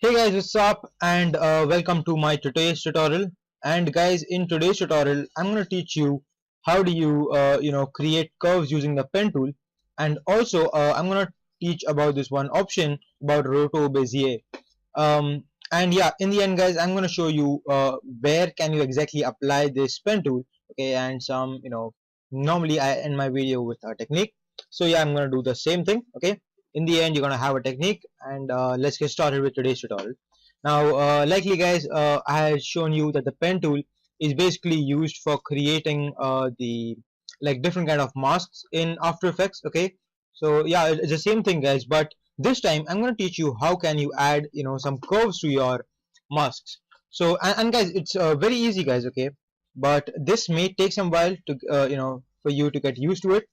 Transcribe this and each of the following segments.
Hey guys, what's up? And welcome to my today's tutorial. And guys, in today's tutorial, I'm gonna teach you how do you create curves using the pen tool, and also I'm gonna teach about this one option about Roto Bezier. And yeah, in the end, guys, I'm gonna show you where can you exactly apply this pen tool. Okay, and some normally I end my video with a technique. So yeah, I'm gonna do the same thing. Okay, in the end you're gonna have a technique, and let's get started with today's tutorial. Now likely guys, I had shown you that the pen tool is basically used for creating the like different kind of masks in After Effects. Okay, so yeah, it's the same thing guys, but this time I'm going to teach you how can you add some curves to your masks. So and guys, it's very easy guys. Okay, but this may take some while to for you to get used to it,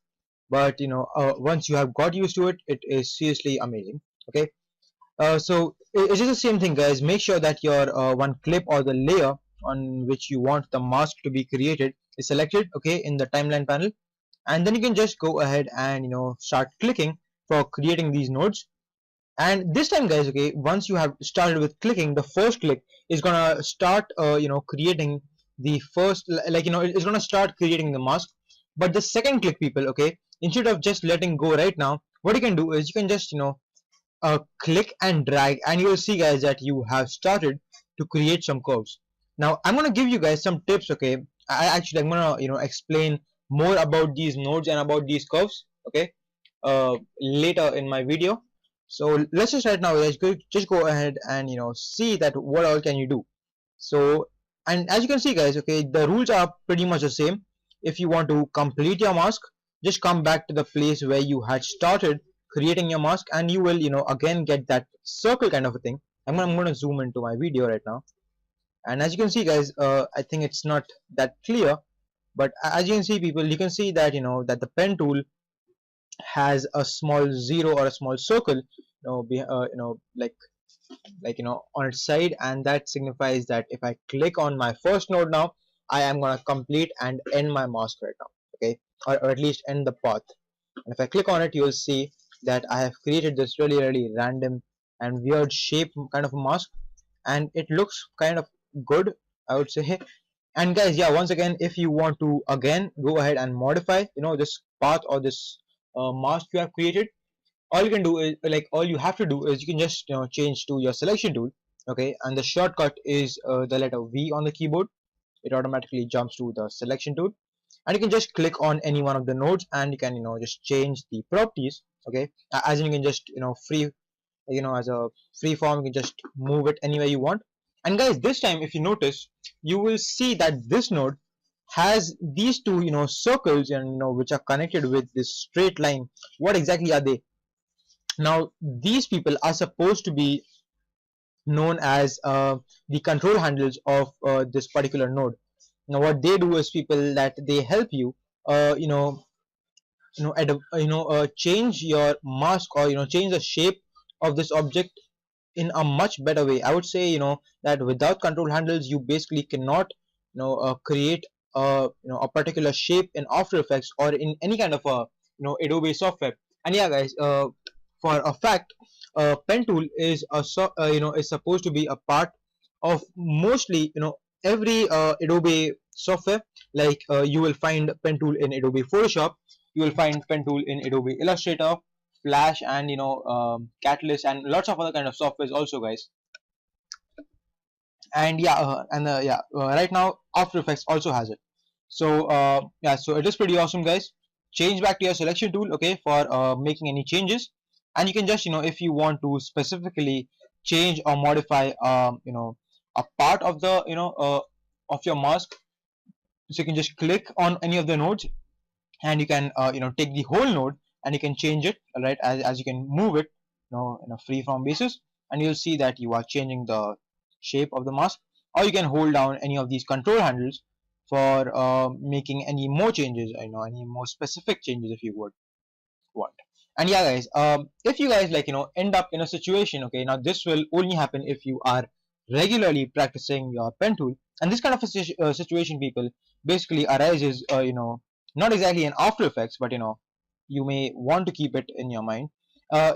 but once you have got used to it, it is seriously amazing. Okay, so it's just the same thing guys. Make sure that your one clip or the layer on which you want the mask to be created is selected, okay, in the timeline panel, and then you can just go ahead and start clicking for creating these nodes. And this time guys, okay, once you have started with clicking, the first click is gonna start creating the first, like it's gonna start creating the mask. But the second click, people, okay, instead of just letting go right now, what you can do is you can just click and drag, and you will see guys that you have started to create some curves. Now I'm gonna give you guys some tips. Okay, I'm gonna explain more about these nodes and about these curves, okay, later in my video. So let's just right now guys just go ahead and see that what all can you do. So, and as you can see guys, okay, the rules are pretty much the same. If you want to complete your mask, just come back to the place where you had started creating your mask, and you will again get that circle kind of a thing. I'm gonna zoom into my video right now, and as you can see guys, I think it's not that clear, but as you can see people, you can see that that the pen tool has a small zero or a small circle on its side, and that signifies that if I click on my first node now, I am going to complete and end my mask right now. Okay, or at least end the path. And if I click on it, you'll see that I have created this really random and weird shape kind of a mask, and it looks kind of good, I would say. And guys, yeah, once again, if you want to again go ahead and modify this path or this mask you have created, all you can do is, like, all you have to do is you can just change to your selection tool. Okay, and the shortcut is the letter V on the keyboard. It automatically jumps to the selection tool, and you can just click on any one of the nodes, and you can just change the properties. Okay, as in you can just free, as a free form, you can just move it anywhere you want. And guys, this time if you notice, you will see that this node has these two circles, and which are connected with this straight line. What exactly are they? Now these people are supposed to be known as the control handles of this particular node. Now what they do is, people, that they help you uh, you know change your mask, or change the shape of this object in a much better way. I would say that without control handles you basically cannot create a particular shape in After Effects or in any kind of a Adobe software. And yeah guys, for a fact, Pentool is is supposed to be a part of mostly every Adobe software. Like you will find Pentool in Adobe Photoshop, you will find Pentool in Adobe Illustrator, Flash, and Catalyst, and lots of other kind of softwares also guys. And yeah, right now After Effects also has it. So yeah, so it is pretty awesome guys. Change back to your selection tool, okay, for making any changes. And you can just if you want to specifically change or modify a part of the of your mask, so you can just click on any of the nodes, and you can take the whole node, and you can change it, all right, as you can move it in a free form basis, and you'll see that you are changing the shape of the mask. Or you can hold down any of these control handles for making any more changes, any more specific changes if you would want. And yeah guys, if you guys end up in a situation, okay, now this will only happen if you are regularly practicing your pen tool. And this kind of a situation, people, basically arises not exactly in After Effects, but you may want to keep it in your mind.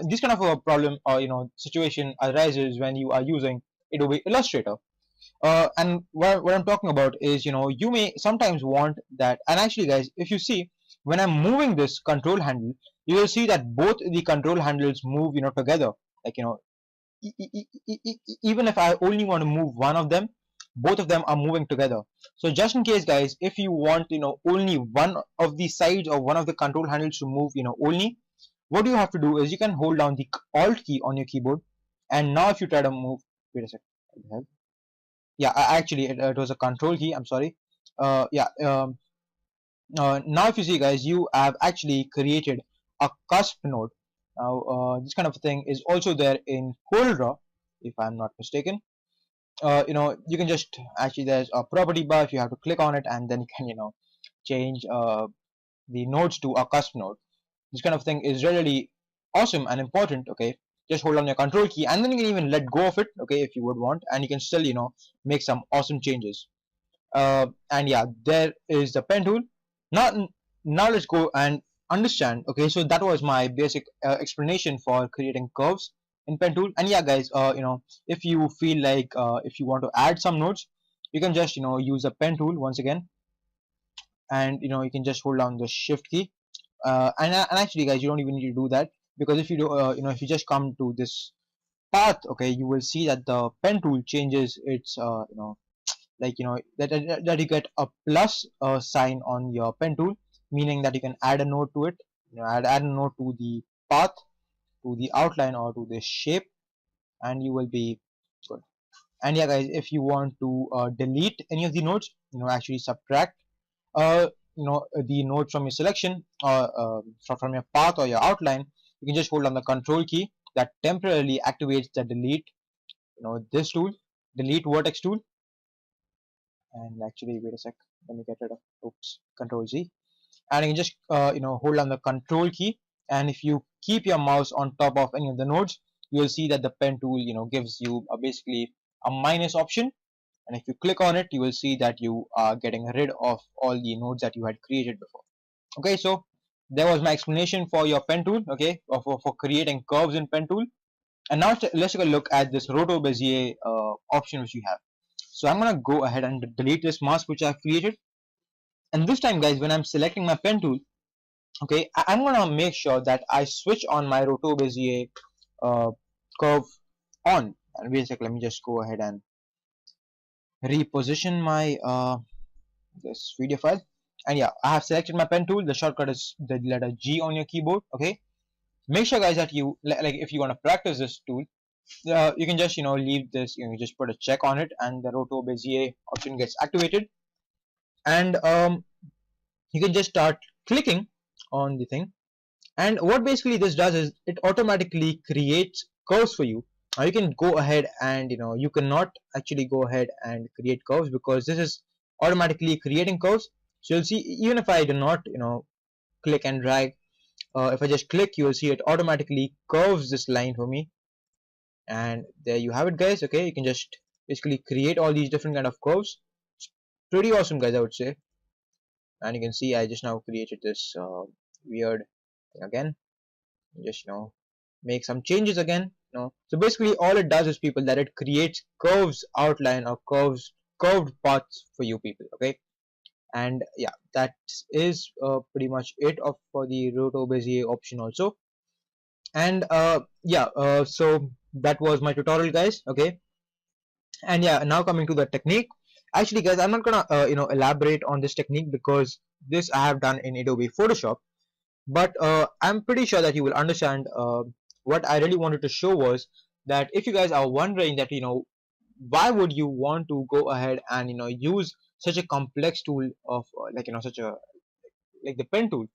This kind of a problem or situation arises when you are using Adobe Illustrator. And what I'm talking about is, you may sometimes want that. And actually guys, if you see, when I'm moving this control handle, you will see that both the control handles move together, like even if I only want to move one of them, both of them are moving together. So just in case guys, if you want only one of the sides or one of the control handles to move only, what you have to do is you can hold down the alt key on your keyboard, and now if you try to move, wait a second, yeah, actually it was a control key, I'm sorry. Yeah, now if you see guys, you have actually created a cusp node. Now this kind of thing is also there in CorelDRAW, if I'm not mistaken. You can just actually, there's a property bar, if you have to click on it, and then you can change the nodes to a cusp node. This kind of thing is really awesome and important. Okay, just hold on your control key, and then you can even let go of it, okay, if you would want, and you can still make some awesome changes. And yeah, there is the pen tool. Now now let's go and understand. Okay, so that was my basic explanation for creating curves in pen tool. And yeah guys, if you feel like if you want to add some nodes, you can just use a pen tool once again, and you can just hold down the shift key. And actually guys, you don't even need to do that, because if you do if you just come to this path, okay, you will see that the pen tool changes its like that you get a plus sign on your pen tool, meaning that you can add a node to it, add a node to the path, to the outline, or to the shape, and you will be good. And yeah guys, if you want to delete any of the nodes, actually subtract the node from your selection, or from your path or your outline, you can just hold on the control key. That temporarily activates the delete, this tool, delete vertex tool. And actually, wait a sec, let me get rid of, oops, control Z. And you can just hold on the control key, and if you keep your mouse on top of any of the nodes, you will see that the pen tool gives you basically a minus option, and if you click on it, you will see that you are getting rid of all the nodes that you had created before. Okay, so there was my explanation for your pen tool, okay, for creating curves in pen tool. And now let's take a look at this roto bezier option which you have. So I'm gonna go ahead and delete this mask which I've created, and this time guys, when I'm selecting my pen tool, okay, I'm gonna make sure that I switch on my roto bezier curve on. And wait a sec, let me just go ahead and reposition my this video file. And yeah, I have selected my pen tool. The shortcut is the letter G on your keyboard. Okay, make sure guys that you, like, if you want to practice this tool, you can just leave this, you can just put a check on it, and the roto bezier option gets activated. And you can just start clicking on the thing, and what basically this does is it automatically creates curves for you. Now you can go ahead and you cannot actually go ahead and create curves, because this is automatically creating curves. So you'll see, even if I do not click and drag, if I just click, you will see it automatically curves this line for me. And there you have it guys. Okay, you can just basically create all these different kind of curves. It's pretty awesome guys, I would say. And you can see I just now created this weird thing again. Just make some changes again. So basically all it does is, people, that it creates curves outline, or curved paths for you people. Okay, and yeah, that is pretty much it for the roto bezier option also. And yeah, so that was my tutorial guys. Okay, and yeah, now coming to the technique. Actually guys, I'm not gonna elaborate on this technique, because this I have done in Adobe Photoshop. But I'm pretty sure that you will understand. What I really wanted to show was that if you guys are wondering that why would you want to go ahead and use such a complex tool of like such a, like the pen tool.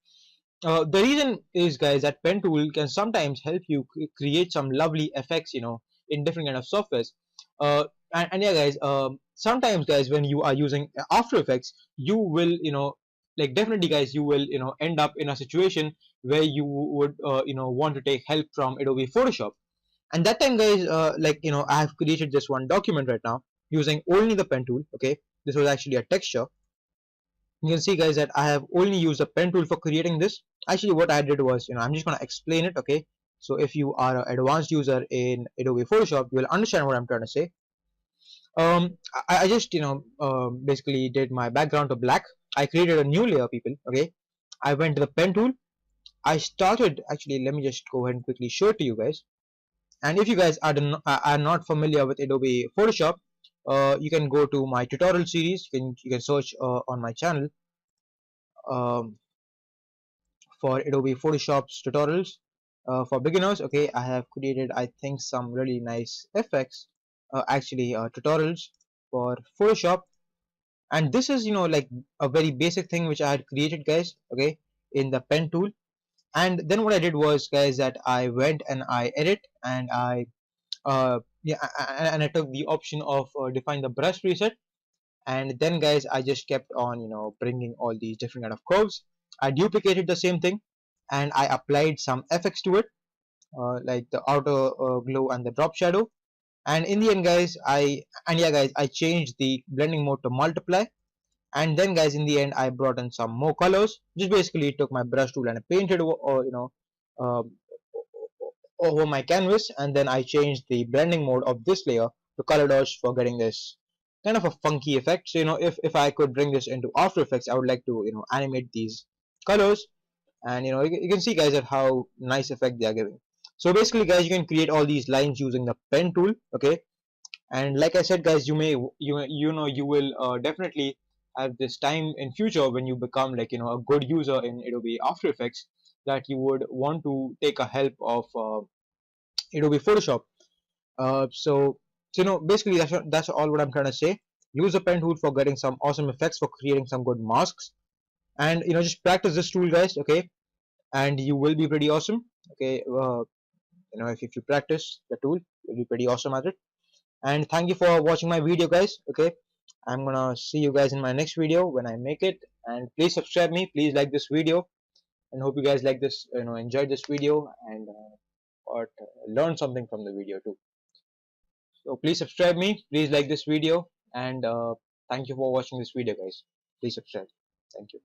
The reason is guys, that pen tool can sometimes help you create some lovely effects in different kind of softwares. And yeah guys, sometimes guys, when you are using After Effects, you will like, definitely guys, you will end up in a situation where you would want to take help from Adobe Photoshop. And that time guys, like I have created this one document right now using only the pen tool. Okay, this was actually a texture. You can see guys that I have only used a pen tool for creating this. Actually what I did was, I'm just going to explain it. Okay, So if you are an advanced user in Adobe Photoshop, you will understand what I'm trying to say. I just basically did my background to black. I created a new layer, people. Okay, I went to the pen tool. I started, actually, let me just go ahead and quickly show it to you guys. And if you guys are not familiar with Adobe Photoshop, you can go to my tutorial series. You can search on my channel um, for Adobe Photoshop's tutorials for beginners. Okay, I have created, I think, some really nice effects, tutorials for Photoshop. And this is, like a very basic thing which I had created, guys. Okay, in the pen tool. And then what I did was, guys, that I went and I edit, and I took the option of define the brush preset. And then, guys, I just kept on bringing all these different kind of curves. I duplicated the same thing, and I applied some effects to it, like the outer glow and the drop shadow. And in the end, guys, I changed the blending mode to multiply. And then, guys, in the end, I brought in some more colors. Just basically took my brush tool and I painted um, over my canvas, and then I changed the blending mode of this layer to color dodge for getting this kind of a funky effect. So if I could bring this into After Effects, I would like to animate these colors. And you can see, guys, that how nice effect they are giving. So basically, guys, you can create all these lines using the pen tool. Okay, and like I said, guys, you will definitely have this time in future when you become, like, a good user in Adobe After Effects, that you would want to take a help of Adobe Photoshop. So basically that's all what I'm trying to say. Use the pen tool for getting some awesome effects, for creating some good masks, and just practice this tool, guys. Okay, and you will be pretty awesome. Okay, if you practice the tool, you'll be pretty awesome at it. And thank you for watching my video, guys. Okay, I'm gonna see you guys in my next video when I make it. And please subscribe me, please like this video, and hope you guys like this, enjoyed this video, and or learn something from the video too. So please subscribe me, please like this video, and thank you for watching this video, guys. Please subscribe. Thank you.